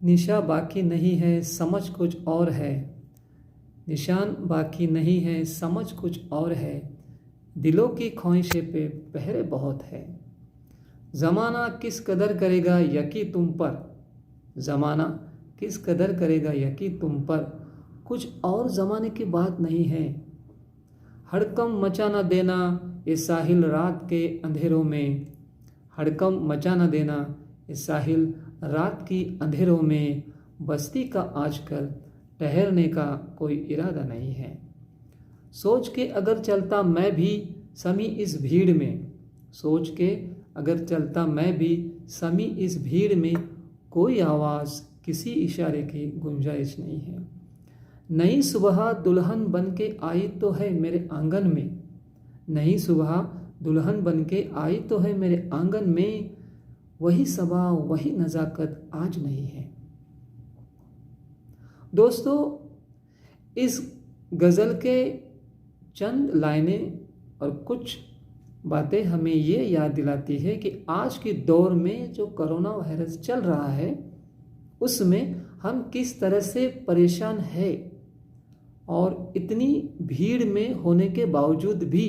निशा बाकी नहीं है, समझ कुछ और है। निशान बाकी नहीं है, समझ कुछ और है। दिलों की ख्वाहिशें पे पहरे बहुत है। ज़माना किस कदर करेगा यकी तुम पर। ज़माना किस कदर करेगा यकी तुम पर। कुछ और ज़माने की बात नहीं है। हड़कंप मचा न देना ये साहिल रात के अंधेरों में। हड़कंप मचा न देना ये साहिल रात की अंधेरों में। बस्ती का आजकल ठहरने का कोई इरादा नहीं है। सोच के अगर चलता मैं भी समी इस भीड़ में। सोच के अगर चलता मैं भी समी इस भीड़ में। कोई आवाज़ किसी इशारे की गुंजाइश नहीं है। नई सुबह दुल्हन बन के आई तो है मेरे आंगन में। नई सुबह दुल्हन बन के आई तो है मेरे आंगन में। वही सबा वही नज़ाकत आज नहीं है। दोस्तों, इस गज़ल के चंद लाइनें और कुछ बातें हमें ये याद दिलाती है कि आज के दौर में जो कोरोना वायरस चल रहा है उसमें हम किस तरह से परेशान है। और इतनी भीड़ में होने के बावजूद भी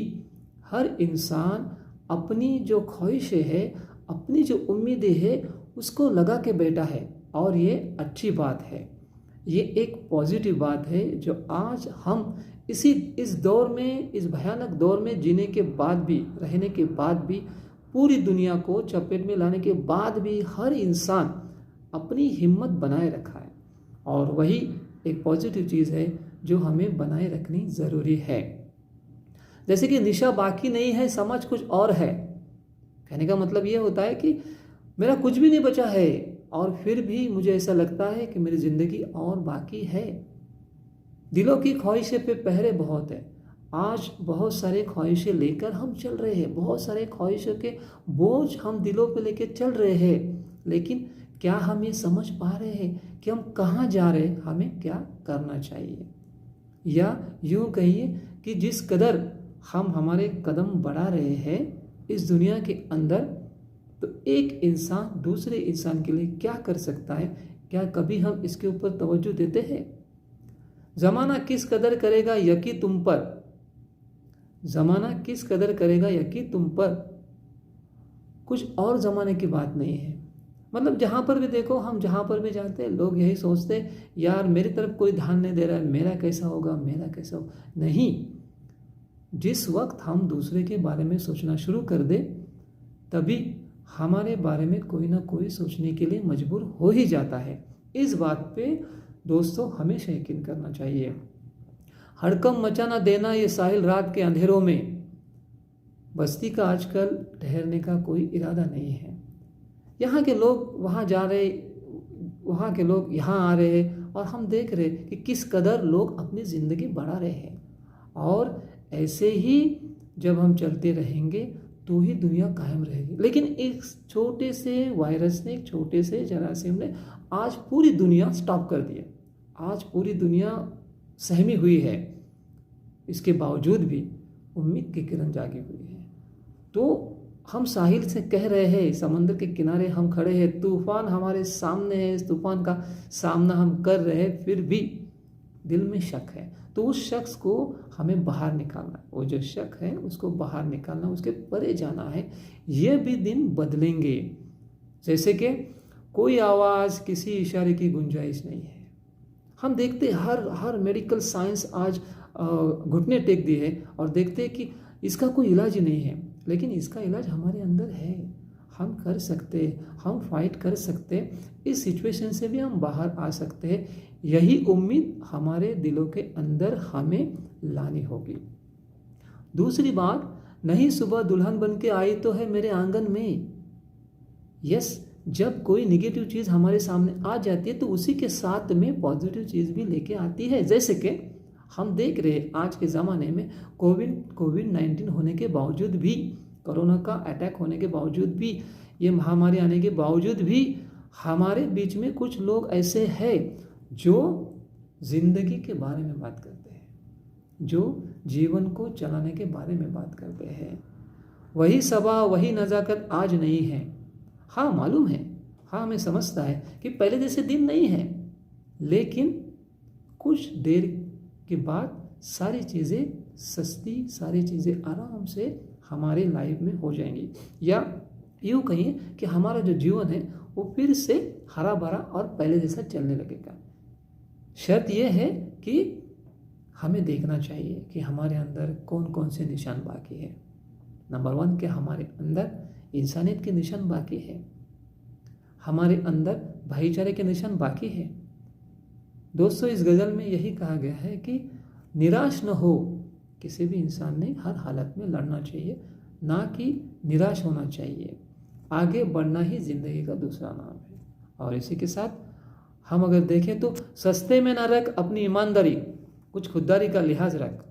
हर इंसान अपनी जो ख्वाहिशें है, अपनी जो उम्मीदें है उसको लगा के बैठा है। और ये अच्छी बात है, ये एक पॉजिटिव बात है जो आज हम इस दौर में, इस भयानक दौर में जीने के बाद भी, रहने के बाद भी, पूरी दुनिया को चपेट में लाने के बाद भी हर इंसान अपनी हिम्मत बनाए रखा है। और वही एक पॉजिटिव चीज़ है जो हमें बनाए रखनी ज़रूरी है। जैसे कि निशा बाकी नहीं है, समझ कुछ और है। कहने का मतलब ये होता है कि मेरा कुछ भी नहीं बचा है और फिर भी मुझे ऐसा लगता है कि मेरी ज़िंदगी और बाकी है। दिलों की ख्वाहिशें पे पहरे बहुत है। आज बहुत सारे ख्वाहिशें लेकर हम चल रहे हैं, बहुत सारे ख्वाहिशों के बोझ हम दिलों पे लेकर चल रहे हैं। लेकिन क्या हम ये समझ पा रहे हैं कि हम कहाँ जा रहे हैं, हमें क्या करना चाहिए। या यूँ कहिए कि जिस कदर हम हमारे कदम बढ़ा रहे हैं इस दुनिया के अंदर, तो एक इंसान दूसरे इंसान के लिए क्या कर सकता है, क्या कभी हम इसके ऊपर तवज्जो देते हैं। ज़माना किस कदर करेगा यकी तुम पर। ज़माना किस कदर करेगा यकी तुम पर। कुछ और ज़माने की बात नहीं है। मतलब जहाँ पर भी देखो, हम जहाँ पर भी जाते हैं लोग यही सोचते हैं यार मेरी तरफ कोई ध्यान नहीं दे रहा है, मेरा कैसा होगा, मेरा कैसा होगा। नहीं, जिस वक्त हम दूसरे के बारे में सोचना शुरू कर दे तभी हमारे बारे में कोई ना कोई सोचने के लिए मजबूर हो ही जाता है। इस बात पे दोस्तों हमेशा यकीन करना चाहिए। हड़कंप मचा ना देना ये साहिल रात के अंधेरों में। बस्ती का आजकल ठहरने का कोई इरादा नहीं है। यहाँ के लोग वहाँ जा रहे, वहाँ के लोग यहाँ आ रहे हैं और हम देख रहे कि किस कदर लोग अपनी ज़िंदगी बढ़ा रहे हैं। और ऐसे ही जब हम चलते रहेंगे तो ही दुनिया कायम रहेगी। लेकिन एक छोटे से वायरस ने, एक छोटे से जरासीम ने आज पूरी दुनिया स्टॉप कर दिया। आज पूरी दुनिया सहमी हुई है। इसके बावजूद भी उम्मीद की किरण जागी हुई है। तो हम साहिल से कह रहे हैं, समंदर के किनारे हम खड़े हैं, तूफान हमारे सामने है, इस तूफान का सामना हम कर रहे हैं, फिर भी दिल में शक है। तो उस शख्स को हमें बाहर निकालना है। वो जो शक है उसको बाहर निकालना, उसके परे जाना है। ये भी दिन बदलेंगे। जैसे कि कोई आवाज़ किसी इशारे की गुंजाइश नहीं है। हम देखते हर मेडिकल साइंस आज घुटने टेक दी है और देखते हैं कि इसका कोई इलाज ही नहीं है। लेकिन इसका इलाज हमारे अंदर है। हम कर सकते, हम फाइट कर सकते, इस सिचुएशन से भी हम बाहर आ सकते हैं। यही उम्मीद हमारे दिलों के अंदर हमें लानी होगी। दूसरी बात, नई सुबह दुल्हन बन के आई तो है मेरे आंगन में। यस, जब कोई निगेटिव चीज़ हमारे सामने आ जाती है तो उसी के साथ में पॉजिटिव चीज़ भी लेके आती है। जैसे कि हम देख रहे हैं आज के ज़माने में कोविड-19 होने के बावजूद भी, कोरोना का अटैक होने के बावजूद भी, ये महामारी आने के बावजूद भी हमारे बीच में कुछ लोग ऐसे हैं जो ज़िंदगी के बारे में बात करते हैं, जो जीवन को चलाने के बारे में बात करते हैं। वही सबा वही नज़ाकत आज नहीं है। हाँ मालूम है, हाँ, हमें समझता है कि पहले जैसे दिन नहीं है, लेकिन कुछ देर के बाद सारी चीज़ें सस्ती, सारी चीज़ें आराम से हमारे लाइफ में हो जाएंगी, या यूँ कहिए कि हमारा जो जीवन है वो फिर से हरा भरा और पहले जैसा चलने लगेगा। शर्त यह है कि हमें देखना चाहिए कि हमारे अंदर कौन कौन से निशान बाकी है। नंबर 1 कि हमारे अंदर इंसानियत के निशान बाकी है, हमारे अंदर भाईचारे के निशान बाकी है। दोस्तों, इस गज़ल में यही कहा गया है कि निराश न हो, किसी भी इंसान ने हर हालत में लड़ना चाहिए, ना कि निराश होना चाहिए। आगे बढ़ना ही ज़िंदगी का दूसरा नाम है। और इसी के साथ हम अगर देखें तो सस्ते में ना रख अपनी ईमानदारी, कुछ खुददारी का लिहाज रख।